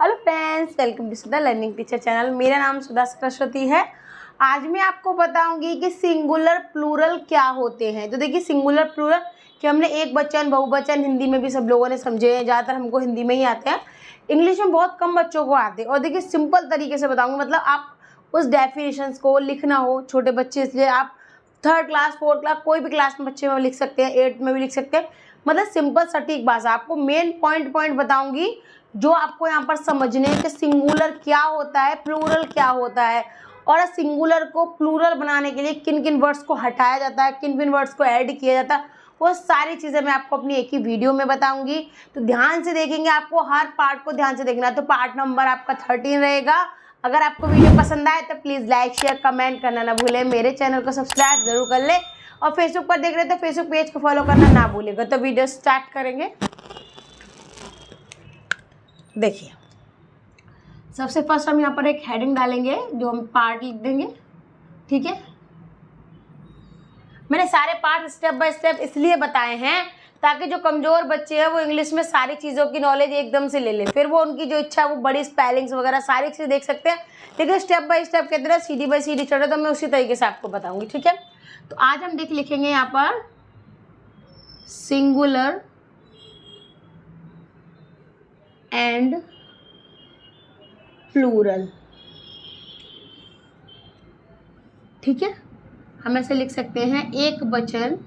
Hello friends, welcome to Sudha learning teacher channel. मेरा नाम सुधा सरस्वती है। आज मैं आपको बताऊंगी कि सिंगुलर प्लूरल क्या होते हैं। तो देखिए, सिंगुलर प्लूरल कि हमने एक वचन बहुवचन हिंदी में भी सब लोगों ने समझे हैं। ज़्यादातर हमको हिंदी में ही आते हैं, इंग्लिश में बहुत कम बच्चों को आते हैं। और देखिए, सिंपल तरीके से बताऊँगी, मतलब आप उस डेफिनेशंस को लिखना हो, छोटे बच्चे इसलिए आप 3rd क्लास 4th क्लास कोई भी क्लास में बच्चे में लिख सकते हैं, 8th में भी लिख सकते हैं। मतलब सिंपल सटीक भाषा, आपको मेन पॉइंट बताऊंगी जो आपको यहाँ पर समझने हैं कि सिंगुलर क्या होता है, प्लूरल क्या होता है, और सिंगुलर को प्लूरल बनाने के लिए किन किन वर्ड्स को हटाया जाता है, किन किन वर्ड्स को ऐड किया जाता है, वो सारी चीज़ें मैं आपको अपनी एक ही वीडियो में बताऊंगी। तो ध्यान से देखेंगे, आपको हर पार्ट को ध्यान से देखना है। तो पार्ट नंबर आपका 13 रहेगा। अगर आपको वीडियो पसंद आए तो प्लीज़ लाइक शेयर कमेंट करना ना भूलें। मेरे चैनल को सब्सक्राइब जरूर कर ले, और फेसबुक पर देख रहे तो फेसबुक पेज को फॉलो करना ना भूलेगा। तो वीडियो स्टार्ट करेंगे। देखिए, सबसे फर्स्ट हम यहाँ पर एक हेडिंग डालेंगे, जो हम पार्ट लिख देंगे। ठीक है, मैंने सारे पार्ट स्टेप बाय स्टेप इसलिए बताए हैं ताकि जो कमजोर बच्चे हैं वो इंग्लिश में सारी चीज़ों की नॉलेज एकदम से ले ले, फिर वो उनकी जो इच्छा है वो बड़ी स्पेलिंग्स वगैरह सारी चीज़ देख सकते हैं। लेकिन स्टेप बाय स्टेप कहते हैं सीडी बाय सीडी चढ़े, तो मैं उसी तरीके से आपको बताऊंगी। ठीक है, तो आज हम लिखेंगे यहाँ पर सिंगुलर एंड प्लूरल। ठीक है, हम ऐसे लिख सकते हैं एक वचन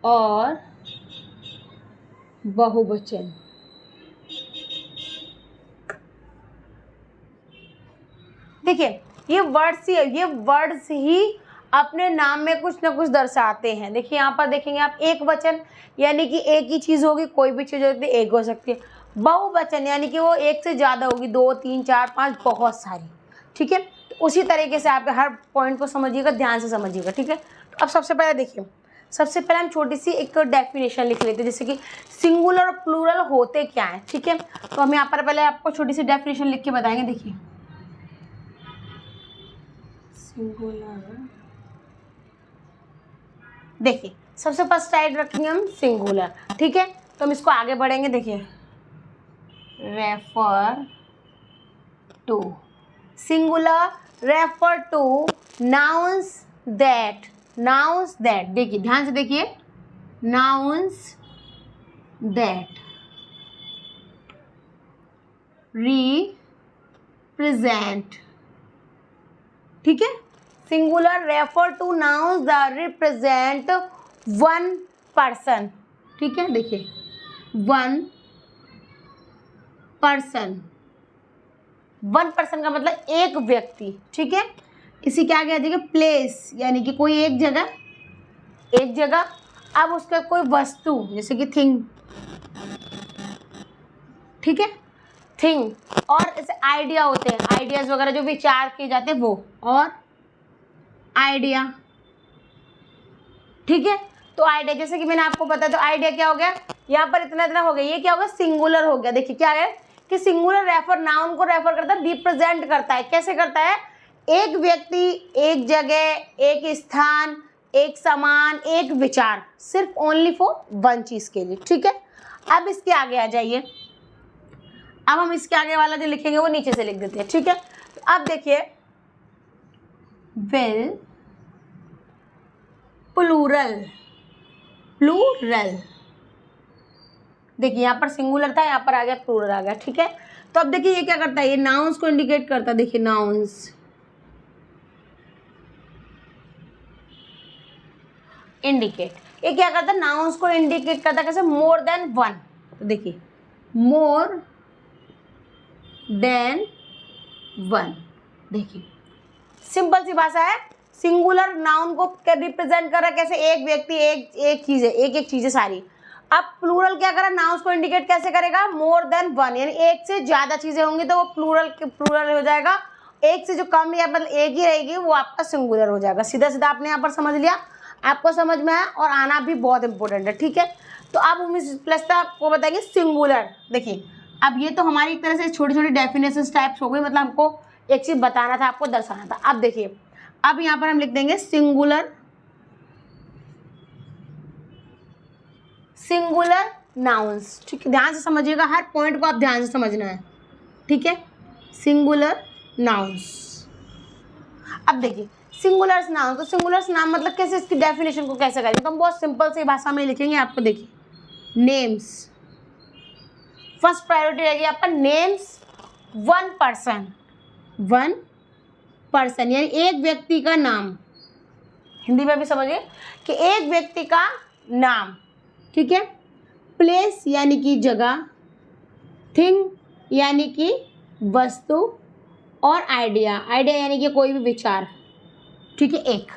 और बहुवचन। देखिए, ये वर्ड्स ही अपने नाम में कुछ ना कुछ दर्शाते हैं। देखिए, यहाँ पर देखेंगे आप, एक वचन यानी कि एक ही चीज़ होगी, कोई भी चीज़ होती है एक हो सकती है। बहुवचन यानी कि वो एक से ज़्यादा होगी, 2 3 4 5 बहुत सारी। ठीक है, तो उसी तरीके से आप हर पॉइंट को समझिएगा, ध्यान से समझिएगा। ठीक है, तो अब सबसे पहले देखिए, सबसे पहले हम छोटी सी एक डेफिनेशन लिख लेते हैं, जैसे कि सिंगुलर और प्लूरल होते क्या हैं। ठीक है, तो हम यहाँ पर पहले आपको छोटी सी डेफिनेशन लिख के बताएंगे। देखिए, सिंगुलर, देखिए सबसे फर्स्ट साइड रखेंगे हम सिंगुलर। ठीक है, तो हम इसको आगे बढ़ेंगे। देखिए, refer to, singular refer to nouns that, nouns that. देखिए ध्यान से देखिए, नाउन्स दैट रिप्रेजेंट। ठीक है, singular refer to nouns that represent one person. ठीक है, देखिए वन पर्सन, वन पर्सन का मतलब एक व्यक्ति। ठीक है, इसी के आगे आ जाएगा प्लेस, यानी कि कोई एक जगह, एक जगह। अब उसका कोई वस्तु, जैसे कि थिंग। ठीक है, थिंग। और ऐसे आइडिया होते हैं, आइडियाज वगैरह जो विचार किए जाते हैं वो, और आइडिया। ठीक है, तो आइडिया, जैसे कि मैंने आपको बताया, तो आइडिया क्या हो गया, यहाँ पर इतना इतना हो गया, ये क्या होगा, सिंगुलर हो गया। देखिए क्या है कि सिंगुलर रेफर नाउन को रेफर करता है, रिप्रेजेंट करता है। कैसे करता है, एक व्यक्ति, एक जगह, एक स्थान, एक सामान, एक विचार, सिर्फ ओनली फॉर वन चीज के लिए। ठीक है, अब इसके आगे आ जाइए। अब हम इसके आगे वाला जो लिखेंगे वो नीचे से लिख देते हैं। ठीक है, तो अब देखिए, विल प्लूरल, प्लूरल। देखिए यहाँ पर सिंगुलर था, यहाँ पर आ गया प्लूरल आ गया। ठीक है, तो अब देखिए ये क्या करता है, ये नाउन्स को इंडिकेट करता है। देखिए नाउन्स इंडिकेट, ये क्या करता है, नाउन्स को इंडिकेट करता है। कैसे, मोर देन वन। तो देखिए मोर देन वन। देखिए सिंपल सी भाषा है, सिंगुलर नाउन को रिप्रेजेंट कर रहा है। कैसे, एक व्यक्ति, एक चीज है, एक चीजें सारी। अब प्लूरल क्या करा, नाउन्स को इंडिकेट कैसे करेगा, मोर देन वन, यानी एक से ज्यादा चीजें होंगी तो वो प्लूरल हो जाएगा। एक से जो कम या मतलब एक ही रहेगी वो आपका सिंगुलर हो जाएगा। सीधा सीधा आपने यहाँ पर समझ लिया, आपको समझ में आया, और आना भी बहुत इंपॉर्टेंट है। ठीक है, तो अब हम इस प्लस का आपको बताएंगे सिंगुलर। देखिए, अब ये तो हमारी एक तरह से छोटी छोटी डेफिनेशन टाइप्स हो गई, मतलब हमको एक चीज बताना था, आपको दर्शाना था। अब देखिए, अब यहाँ पर हम लिख देंगे सिंगुलर सिंगुलर नाउन्स, ठीक है, ध्यान से समझिएगा, हर पॉइंट को आप ध्यान से समझना है, ठीक है। Singular nouns. अब देखिए सिंगुलर नाउन, तो सिंगुलर नाउन मतलब कैसे, इसकी डेफिनेशन को कैसे करेंगे, तो हम बहुत सिंपल सी भाषा में लिखेंगे आपको। देखिए नेम्स, फर्स्ट प्रायोरिटी रहेगी आपका नेम्स वन पर्सन यानी एक व्यक्ति का नाम, हिंदी में भी समझिए कि एक व्यक्ति का नाम, ठीक है। प्लेस यानी कि जगह, थिंग यानी कि वस्तु, और आइडिया यानी कि कोई भी विचार, ठीक है, एक,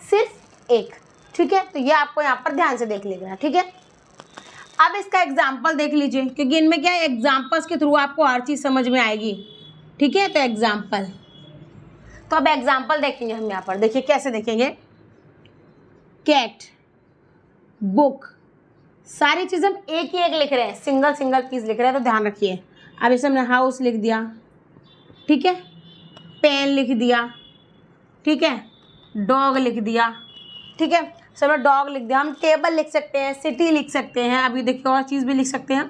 सिर्फ एक, ठीक है। तो ये आपको यहाँ पर ध्यान से देख लेना, ठीक है। अब इसका एग्जाम्पल देख लीजिए, क्योंकि इनमें क्या है, एग्जाम्पल्स के थ्रू आपको हर चीज़ समझ में आएगी, ठीक है। तो एग्जाम्पल, तो अब एग्जाम्पल देखेंगे हम यहाँ पर। देखिए कैसे देखेंगे, कैट, बुक, सारी चीज़ हम एक ही एक लिख रहे हैं, सिंगल पीस लिख रहे हैं, तो ध्यान रखिए। अब इसे हमने हाउस लिख दिया, ठीक है, पेन लिख दिया, ठीक है, डॉग लिख दिया, ठीक है, सब डॉग लिख दिया। हम टेबल लिख सकते हैं, सिटी लिख सकते हैं, अभी देखिए और चीज़ भी लिख सकते हैं,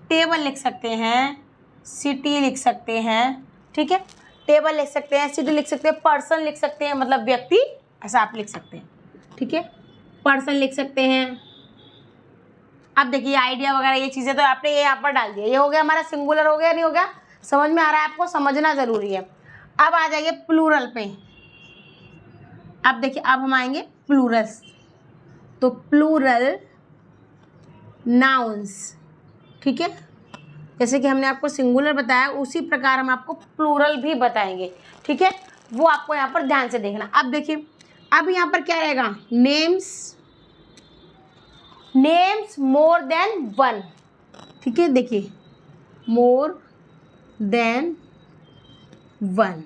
टेबल लिख सकते हैं, सिटी लिख सकते हैं, ठीक है, टेबल लिख सकते हैं, सिटी लिख सकते हैं, पर्सन लिख सकते हैं, मतलब व्यक्ति, ऐसा आप लिख सकते हैं, ठीक है, पर्सन लिख सकते हैं। अब देखिए आइडिया वगैरह ये चीज़ें तो आपने ये यहाँ पर डाल दिया, ये हो गया हमारा सिंगुलर, हो गया नहीं हो गया, समझ में आ रहा है आपको, समझना ज़रूरी है। अब आ जाइए प्लूरल पे। अब देखिए अब हम आएंगे प्लूरल्स, तो प्लूरल नाउन्स, ठीक है, जैसे कि हमने आपको सिंगुलर बताया उसी प्रकार हम आपको प्लूरल भी बताएंगे, ठीक है, वो आपको यहाँ पर ध्यान से देखना। अब देखिए अब यहाँ पर क्या रहेगा, नेम्स मोर देन वन, ठीक है, देखिए मोर देन वन।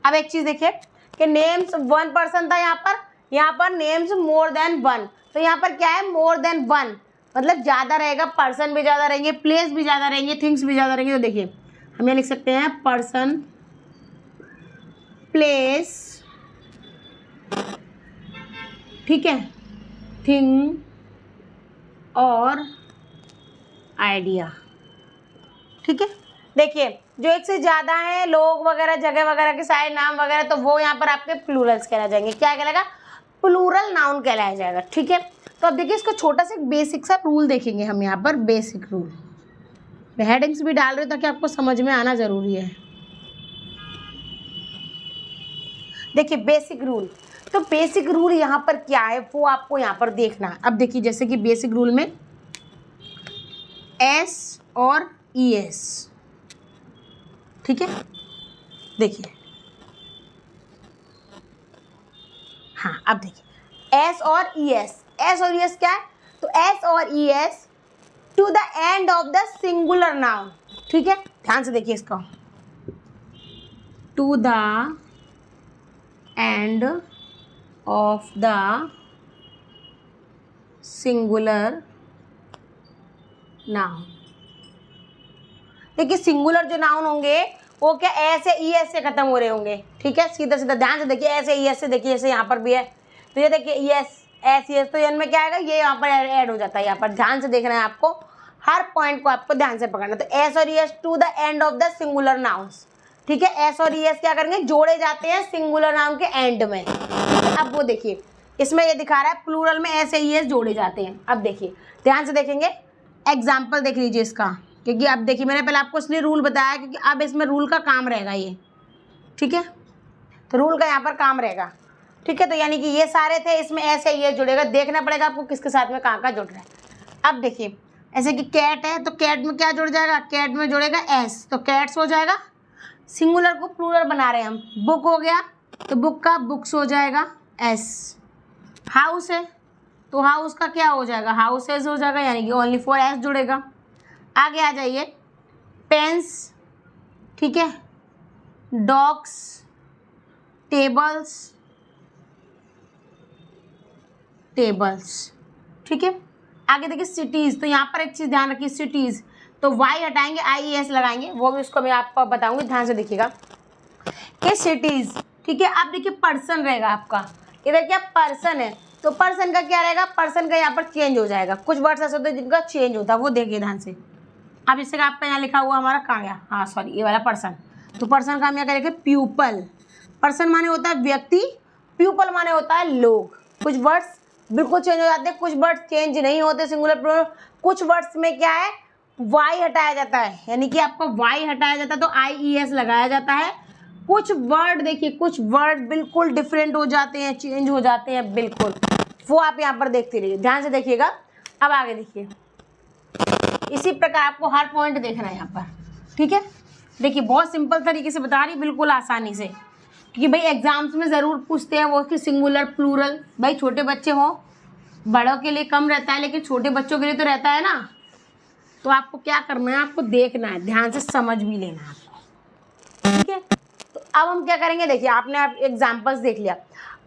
अब एक चीज़ देखिए कि नेम्स वन पर्सन था, यहाँ पर नेम्स मोर देन वन, तो यहाँ पर क्या है, मोर देन वन मतलब ज़्यादा रहेगा, पर्सन भी ज़्यादा रहेंगे, प्लेस भी ज़्यादा रहेंगे, थिंग्स भी ज़्यादा रहेंगे। तो देखिए हम ये लिख सकते हैं पर्सन, प्लेस, ठीक है, थिंग और आइडिया, ठीक है। देखिए जो एक से ज़्यादा है, लोग वगैरह, जगह वगैरह के सारे नाम वगैरह, तो वो यहाँ पर आपके प्लूरल्स कहला जाएंगे। क्या कहलाएगा, प्लूरल नाउन कहलाया जाएगा, ठीक है। तो अब देखिए इसको छोटा सा एक बेसिक सा रूल देखेंगे हम यहाँ पर, बेसिक रूल, हेडिंग्स भी डाल रहे हो ताकि आपको समझ में आना ज़रूरी है। देखिए बेसिक रूल, तो बेसिक रूल यहाँ पर क्या है वो आपको यहाँ पर देखना है। अब देखिए जैसे कि बेसिक रूल में एस और ES, ठीक है, देखिए हाँ, अब देखिए एस और ES क्या है, तो एस और ES to the end of the singular noun, ठीक है, ध्यान से देखिए इसका, to the end of the singular noun. देखिए सिंगुलर जो नाउन होंगे वो क्या एस या ES से खत्म हो रहे होंगे, ठीक है, सीधा सीधा ध्यान से देखिए, एस या ES से, देखिए ऐसे यहाँ पर भी है, तो ये देखिए ES, तो इनमें क्या आएगा, ये यहाँ पर ऐड हो जाता है, यहाँ पर ध्यान से देखना है आपको, हर पॉइंट को आपको ध्यान से पकड़ना। तो एस और ES to the end of the singular nouns, ठीक है, एस और ES क्या करेंगे, जोड़े जाते हैं सिंगुलर नाउन के एंड में। अब वो देखिए इसमें ये दिखा रहा है प्लूरल में एस या ES जोड़े जाते हैं। अब देखिए ध्यान से देखेंगे, एग्जाम्पल देख लीजिए इसका, क्योंकि अब देखिए मैंने पहले आपको इसलिए रूल बताया क्योंकि अब इसमें रूल का काम रहेगा ये, ठीक है, तो रूल का यहाँ पर काम रहेगा, ठीक है। तो यानी कि ये सारे थे, इसमें एस या ES जुड़ेगा, देखना पड़ेगा आपको किसके साथ में कहाँ जुड़ रहा है। अब देखिए ऐसे कि कैट है, तो कैट में क्या जुड़ जाएगा, कैट में जुड़ेगा एस, तो कैट्स हो जाएगा, सिंगुलर को प्लूरल बना रहे हैं हम। बुक हो गया तो बुक का बुक्स हो जाएगा एस। हाउस है तो हाउस का क्या हो जाएगा, हाउसेज हो जाएगा, यानी कि ओनली फॉर एस जुड़ेगा। आगे आ जाइए, पेन्स, ठीक है, डॉग्स, टेबल्स, ठीक है। आगे देखिए सिटीज़, तो यहाँ पर एक चीज़ ध्यान रखिए, सिटीज़ तो वाई हटाएंगे, IES लगाएंगे, वो भी उसको मैं आपको बताऊंगी, ध्यान से देखिएगा कि सिटीज़, ठीक है। अब देखिए पर्सन रहेगा आपका, इधर क्या पर्सन है, तो पर्सन का क्या रहेगा, पर्सन का यहाँ पर चेंज हो जाएगा। कुछ वर्ड्स ऐसे होते हैं जिनका चेंज होता है, वो देखिए ध्यान से। अब जैसे कि आपका यहाँ लिखा हुआ हमारा कहाँ गया, हाँ सॉरी ये वाला पर्सन, तो पर्सन का हम यहाँ करेंगे प्यूपल। पर्सन माने होता है व्यक्ति, प्यूपल माने होता है लोग। कुछ वर्ड्स बिल्कुल चेंज हो जाते हैं, कुछ वर्ड्स चेंज नहीं होते सिंगुलर प्लूरल। कुछ वर्ड्स में क्या है, वाई हटाया जाता है, यानी कि आपका वाई हटाया जाता है तो IES लगाया जाता है। कुछ वर्ड देखिए, कुछ वर्ड बिल्कुल डिफरेंट हो जाते हैं, चेंज हो जाते हैं बिल्कुल, वो आप यहाँ पर देखते रहिए, ध्यान से देखिएगा। अब आगे देखिए, इसी प्रकार आपको हर पॉइंट देखना है यहाँ पर, ठीक है। देखिए बहुत सिंपल तरीके से बता रही, बिल्कुल आसानी से, क्योंकि भाई एग्जाम्स में ज़रूर पूछते हैं वो कि सिंगुलर प्लूरल। भाई छोटे बच्चे हों, बड़ों के लिए कम रहता है लेकिन छोटे बच्चों के लिए तो रहता है ना। तो आपको क्या करना है, आपको देखना है, ध्यान से समझ भी लेना है आपको, ठीक है। तो अब हम क्या करेंगे, देखिए आपने आप एग्जाम्पल्स देख लिया।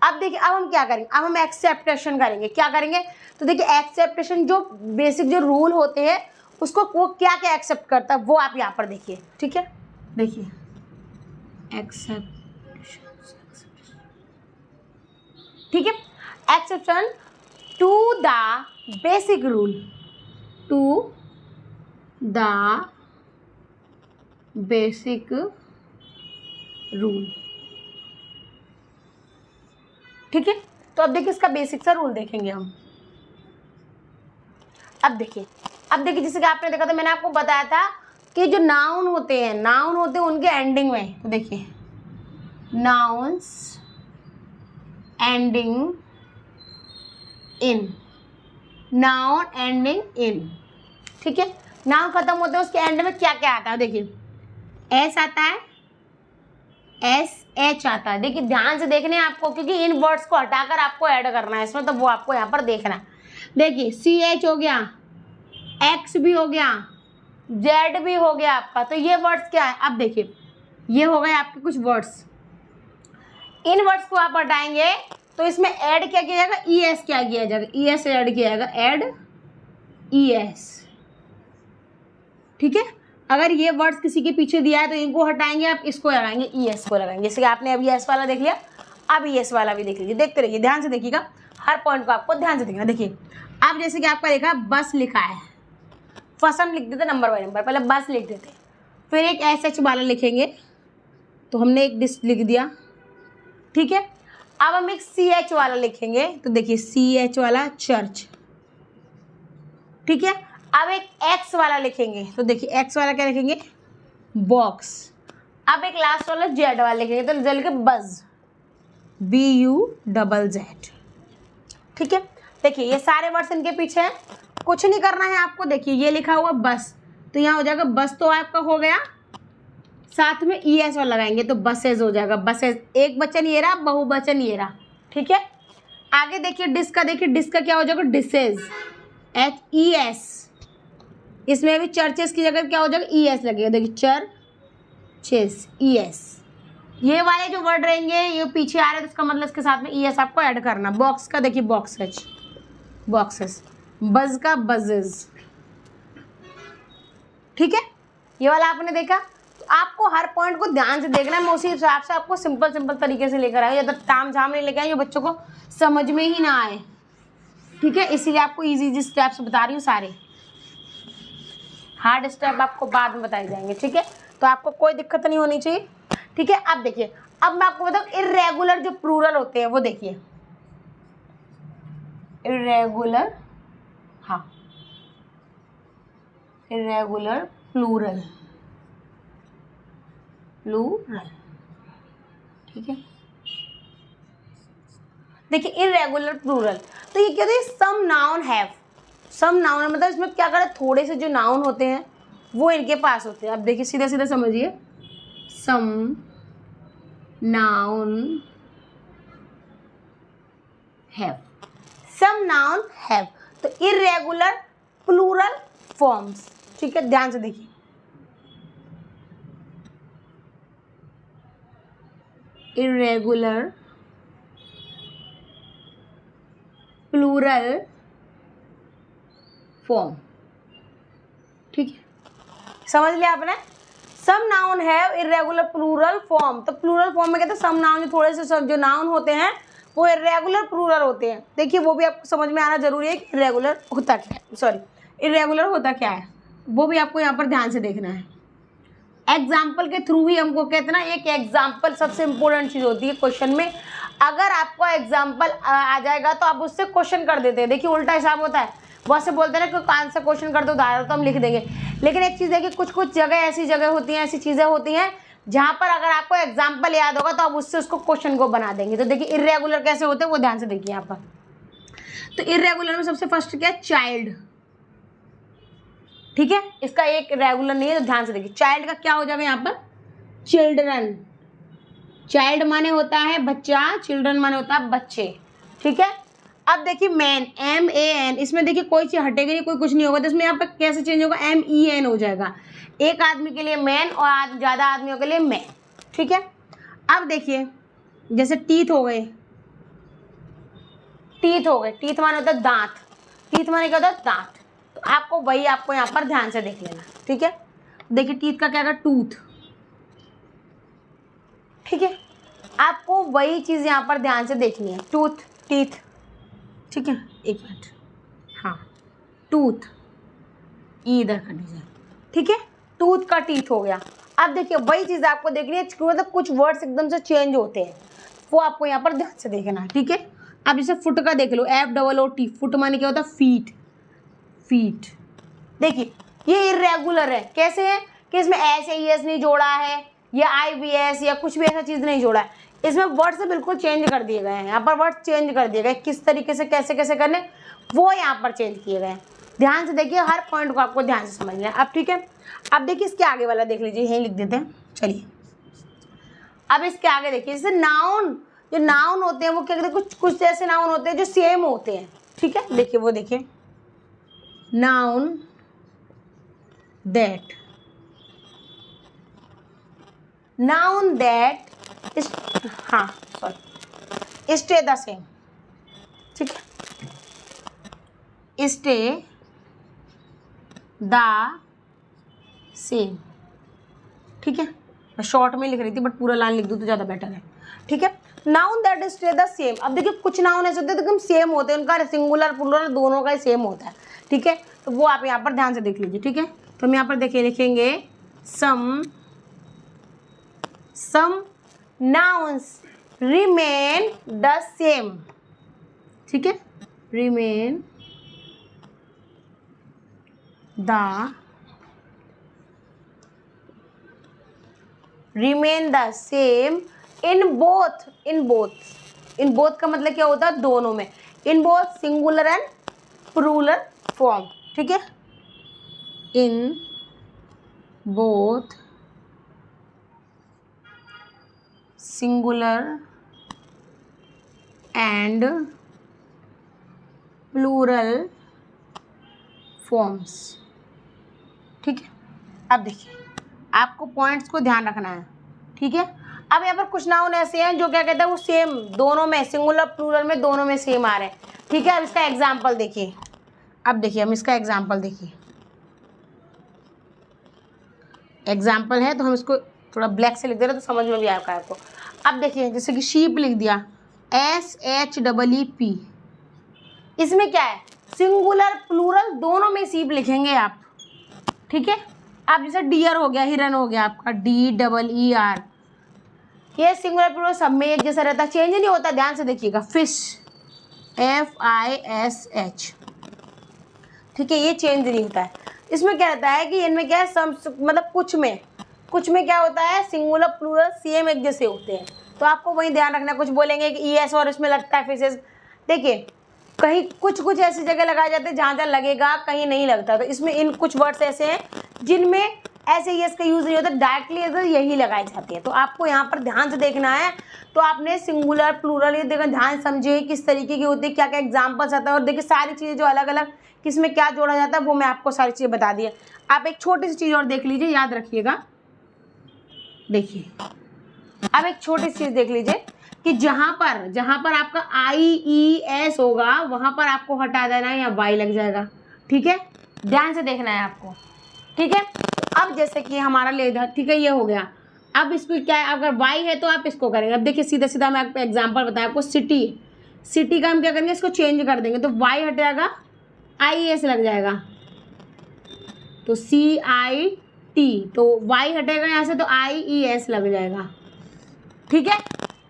अब देखिए अब हम क्या करेंगे, अब हम एक्सेप्टेशन करेंगे। क्या करेंगे, तो देखिए एक्सेप्टेशन जो बेसिक जो रूल होते हैं उसको वो क्या क्या एक्सेप्ट करता है वो आप यहाँ पर देखिए, ठीक है। देखिए एक्सेप्टेशन, ठीक है। Exception to the basic rule, to the basic rule, ठीक है। तो अब देखिए इसका बेसिक सा रूल देखेंगे हम। अब देखिए जैसे कि आपने देखा था, मैंने आपको बताया था कि जो नाउन होते हैं उनके एंडिंग में, तो देखिए nouns ending in, noun ending in, ठीक है। नाउन खत्म होते हैं उसके एंड में क्या क्या आता है, देखिए एस आता है, SH आता है। देखिए ध्यान से देखने आपको, क्योंकि इन वर्ड्स को हटाकर आपको ऐड करना है इसमें, तो वो आपको यहाँ पर देखना है। देखिए CH हो गया, X भी हो गया, Z भी हो गया आपका। तो ये वर्ड्स क्या है, अब देखिए ये हो गए आपके कुछ वर्ड्स। इन वर्ड्स को आप हटाएंगे तो इसमें ऐड क्या किया जाएगा, ES क्या किया जाएगा, ES ऐड किया जाएगा, ऐड ES, ठीक है। अगर ये वर्ड्स किसी के पीछे दिया है तो इनको हटाएंगे, आप इसको लगाएंगे, ES को लगाएंगे। जैसे कि आपने अभी ES वाला देख लिया, अब ES वाला भी देख लीजिए, देखते रहिए, ध्यान से देखिएगा, हर पॉइंट को आपको ध्यान से देखना। देखिए अब जैसे कि आपका देखा बस लिखा है, फर्स्ट हम लिख देते नंबर बाय नंबर, पहले बस लिख देते, फिर एक SH वाला लिखेंगे, तो हमने एक डिस लिख दिया, ठीक है। अब हम एक CH वाला लिखेंगे, तो देखिए CH वाला चर्च, ठीक है। अब एक X वाला लिखेंगे, तो देखिए X वाला क्या लिखेंगे, बॉक्स। अब एक लास्ट वाला Z वाला लिखेंगे, तो Z लिखे बज, BUZZ, ठीक है। देखिए ये सारे वर्ड्स इनके पीछे हैं, कुछ नहीं करना है आपको। देखिए ये लिखा हुआ बस, तो यहाँ हो जाएगा बस, तो आपका हो गया, साथ में ES वाला लगाएंगे तो बसेज हो जाएगा, बसेज। एक वचन ये रहा, बहुवचन ये रहा, ठीक है। आगे देखिए डिस का, देखिए डिस का क्या हो जाएगा, डिसेज, HES। इसमें भी चर्चेस की जगह क्या हो जाएगा, ES लगेगा, देखिए चर्चेस, ES। ये वाले जो वर्ड रहेंगे ये पीछे आ रहे हैं, तो इसका मतलब इसके साथ में ES आपको ऐड करना। बॉक्स का देखिए बॉक्सेज, बॉक्सेस, बज का बजेज, ठीक है। ये वाला आपने देखा, तो आपको हर पॉइंट को ध्यान से देखना है। मैं उसी हिसाब से आपको सिंपल तरीके से लेकर आया, ज़्यादा ताम झाम नहीं लेकर आई जो बच्चों को समझ में ही ना आए, ठीक है। इसीलिए आपको इजी स्टेप्स बता रही हूँ सारे, हार्ड स्टेप आपको बाद में बताए जाएंगे, ठीक है। तो आपको कोई दिक्कत नहीं होनी चाहिए, ठीक है। अब देखिए, अब मैं आपको बताऊँ इर्रेगुलर जो प्लूरल होते हैं वो देखिए, इर्रेगुलर, हाँ इर्रेगुलर प्लूरल, ठीक है। देखिए इर्रेगुलर प्लूरल, तो ये क्या होता है, सम नाउन हैव, सम नाउन है, मतलब इसमें क्या करें, थोड़े से जो नाउन होते हैं वो इनके पास होते हैं। अब देखिए सीधा सीधा समझिए, some noun have, some noun have, तो इर्रेगुलर प्लूरल फॉर्म्स, ठीक है। ध्यान से देखिए, इर्रेगुलर प्लूरल फॉर्म, ठीक है, समझ लिया आपने। Some noun have irregular plural form, तो प्लूरल फॉर्म में कहते हैं सम नाउन, जो थोड़े से सब जो नाउन होते हैं वो इर्रेगुलर प्लूरल होते हैं। देखिए वो भी आपको समझ में आना जरूरी है कि इर्रेगुलर होता क्या है, सॉरी इर्रेगुलर होता क्या है, वो भी आपको यहाँ पर ध्यान से देखना है। एग्जाम्पल के थ्रू ही हमको कहते हैं ना, एक एग्जाम्पल सबसे इम्पोर्टेंट चीज़ होती है क्वेश्चन में। अगर आपको एग्जाम्पल आ जाएगा तो आप उससे क्वेश्चन कर देते हैं। देखिए उल्टा हिसाब होता है, बहुत से बोलते हैं ना कि आंसर क्वेश्चन कर दो, उदाहरण तो हम लिख देंगे, लेकिन एक चीज़ देखिए कुछ कुछ जगह ऐसी जगह होती हैं, ऐसी चीज़ें होती हैं जहाँ पर अगर आपको एग्जाम्पल याद होगा तो आप उससे उसको क्वेश्चन को बना देंगे। तो देखिए इर्रेगुलर कैसे होते हैं वो ध्यान से देखिए यहाँ पर। तो इर्रेगुलर में सबसे फर्स्ट क्या है, चाइल्ड, ठीक है, इसका एक रेगुलर नहीं है तो ध्यान से देखिए। चाइल्ड का क्या हो जाएगा यहाँ पर, चिल्ड्रन, चाइल्ड माने होता है बच्चा, चिल्ड्रन माने होता है बच्चे, ठीक है। अब देखिए मैन, MAN, इसमें देखिए कोई चीज हटेगी नहीं, कोई कुछ नहीं होगा, तो इसमें यहाँ पर कैसे चेंज होगा, MEN हो जाएगा। एक आदमी के लिए मैन और ज़्यादा आदमियों के लिए मैन, ठीक है। अब देखिए जैसे टीथ हो गए, टीथ हो गए, टीथ माने होता है दांत, टीथ माने क्या होता है दांत, तो आपको वही आपको यहाँ पर ध्यान से देख लेना, ठीक है। देखिए टीथ का क्या होगा, टूथ, ठीक है, आपको वही चीज़ यहाँ पर ध्यान से देखनी है, टूथ, टीथ, ठीक है। एक मिनट, हाँ टूथ, इधर कर दीजिए, ठीक है, टूथ का टीथ हो गया। अब देखिए वही चीज़ आपको देखनी है, मतलब कुछ वर्ड्स एकदम से चेंज होते हैं, वो आपको यहाँ पर ध्यान से देखना है, ठीक है। अब जैसे फुट का देख लो, FOOT, फुट माने क्या होता है, फीट, फीट। देखिए ये इर्रेगुलर है, कैसे है कि इसमें SAES नहीं जोड़ा है या IVS या कुछ भी ऐसा चीज़ नहीं जोड़ा है, इसमें वर्ड से बिल्कुल चेंज कर दिए गए हैं, यहाँ पर वर्ड चेंज कर दिए गए, किस तरीके से कैसे कैसे करने वो यहाँ पर चेंज किए गए हैं। ध्यान से देखिए, हर पॉइंट को आपको ध्यान से समझना है। अब ठीक है, अब देखिए इसके आगे वाला देख लीजिए, यहीं लिख देते हैं, चलिए। अब इसके आगे देखिए, जैसे नाउन, जो नाउन होते हैं वो क्या कहते हैं, कुछ कुछ ऐसे नाउन होते हैं जो सेम होते हैं, ठीक है। देखिए वो देखिए, नाउन दैट, नाउन दैट हाँ सॉरी, स्टे द सेम, ठीक है, स्टे द सेम, ठीक है। मैं शॉर्ट में लिख रही थी बट पूरा लाइन लिख दूँ तो ज़्यादा बेटर है, ठीक है। Noun that stay the same. अब देखिए कुछ नाउन ऐसे होते हैं एकदम सेम होते हैं, उनका सिंगुलर प्लूरल दोनों का ही सेम होता है, ठीक है। तो वो आप यहाँ पर ध्यान से देख लीजिए, ठीक है। तो हम यहाँ पर देखिए लिखेंगे some nouns remain the same, ठीक है, remain the same in both का मतलब क्या होता है, दोनों में, in both singular and plural form, ठीक है, in both singular and plural forms, ठीक है। अब देखिए आपको पॉइंट्स को ध्यान रखना है, ठीक है। अब यहाँ पर कुछ नाउन ऐसे हैं जो क्या कहते हैं वो सेम दोनों में, सिंगुलर प्लूरल में दोनों में सेम आ रहे हैं, ठीक है। अब इसका एग्जाम्पल देखिए, अब देखिए हम इसका एग्जाम्पल देखिए, एग्जाम्पल है तो हम इसको थोड़ा ब्लैक से लिख दे रहे तो समझ में भी आएगा आपको। अब देखिए जैसे कि शीप लिख दिया, SHEEP, इसमें क्या है, सिंगुलर प्लूरल दोनों में शीप लिखेंगे आप, ठीक है। अब जैसे डियर हो गया, हिरन हो गया आपका DEER, ये सिंगुलर प्लूरल सब में एक जैसा रहता है, चेंज नहीं होता, ध्यान से देखिएगा। फिश FISH, ठीक है, ये चेंज नहीं होता है। इसमें क्या रहता है कि इनमें क्या है, मतलब कुछ में क्या होता है, सिंगुलर प्लूरल सेम एक जैसे होते हैं, तो आपको वही ध्यान रखना। कुछ बोलेंगे कि ES और इसमें लगता है फिशेस, देखिए कहीं कुछ ऐसी जगह लगाए जाते हैं जहाँ लगेगा, कहीं नहीं लगता, तो इसमें इन कुछ वर्ड्स ऐसे हैं जिनमें ऐसे ES का यूज़ नहीं होता, डायरेक्टली अगर यही लगाई जाती है, तो आपको यहाँ पर ध्यान से देखना है। तो आपने सिंगुलर प्लूरल ये देखा, ध्यान समझे किस तरीके की होती है, क्या क्या एग्जाम्पल्स आता है, और देखिए सारी चीज़ें जो अलग अलग किस में क्या जोड़ा जाता है वो मैं आपको सारी चीज़ें बता दी है। आप एक छोटी सी चीज़ और देख लीजिए, याद रखिएगा। देखिए अब एक छोटी सी चीज़ देख लीजिए कि जहाँ पर आपका IES होगा वहाँ पर आपको हटा देना है या Y लग जाएगा, ठीक है, ध्यान से देखना है आपको, ठीक है। अब जैसे कि हमारा लेदर, ठीक है, ये हो गया। अब इसको क्या है, अगर Y है तो आप इसको करेंगे। अब देखिए सीधा सीधा मैं आपको एग्जांपल बताया, आपको सिटी सिटी का हम क्या करेंगे, इसको चेंज कर देंगे, तो वाई हट जाएगा, IES लग जाएगा, तो CIT, तो वाई हटेगा यहाँ से तो IES लग जाएगा। ठीक है,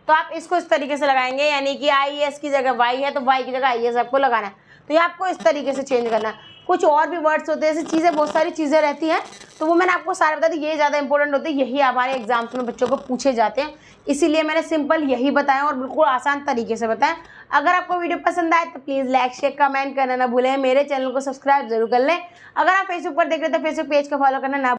तो आप इसको इस तरीके से लगाएंगे, यानी कि IES की जगह वाई है तो वाई की जगह IES आपको लगाना है। तो ये आपको इस तरीके से चेंज करना है। कुछ और भी वर्ड्स होते हैं, ऐसी चीज़ें, बहुत सारी चीज़ें रहती हैं, तो वो मैंने आपको सारे बता दी। ये ज़्यादा इंपॉर्टेंट होती है, यही हमारे एग्जाम्स में बच्चों को पूछे जाते हैं, इसीलिए मैंने सिंपल यही बताया और बिल्कुल आसान तरीके से बताया। अगर आपको वीडियो पसंद आए तो प्लीज़ लाइक शेयर कमेंट करना ना भूलें, मेरे चैनल को सब्सक्राइब जरूर कर लें। अगर आप फेसबुक पर देख रहे हैं तो फेसबुक पेज को फॉलो करना ना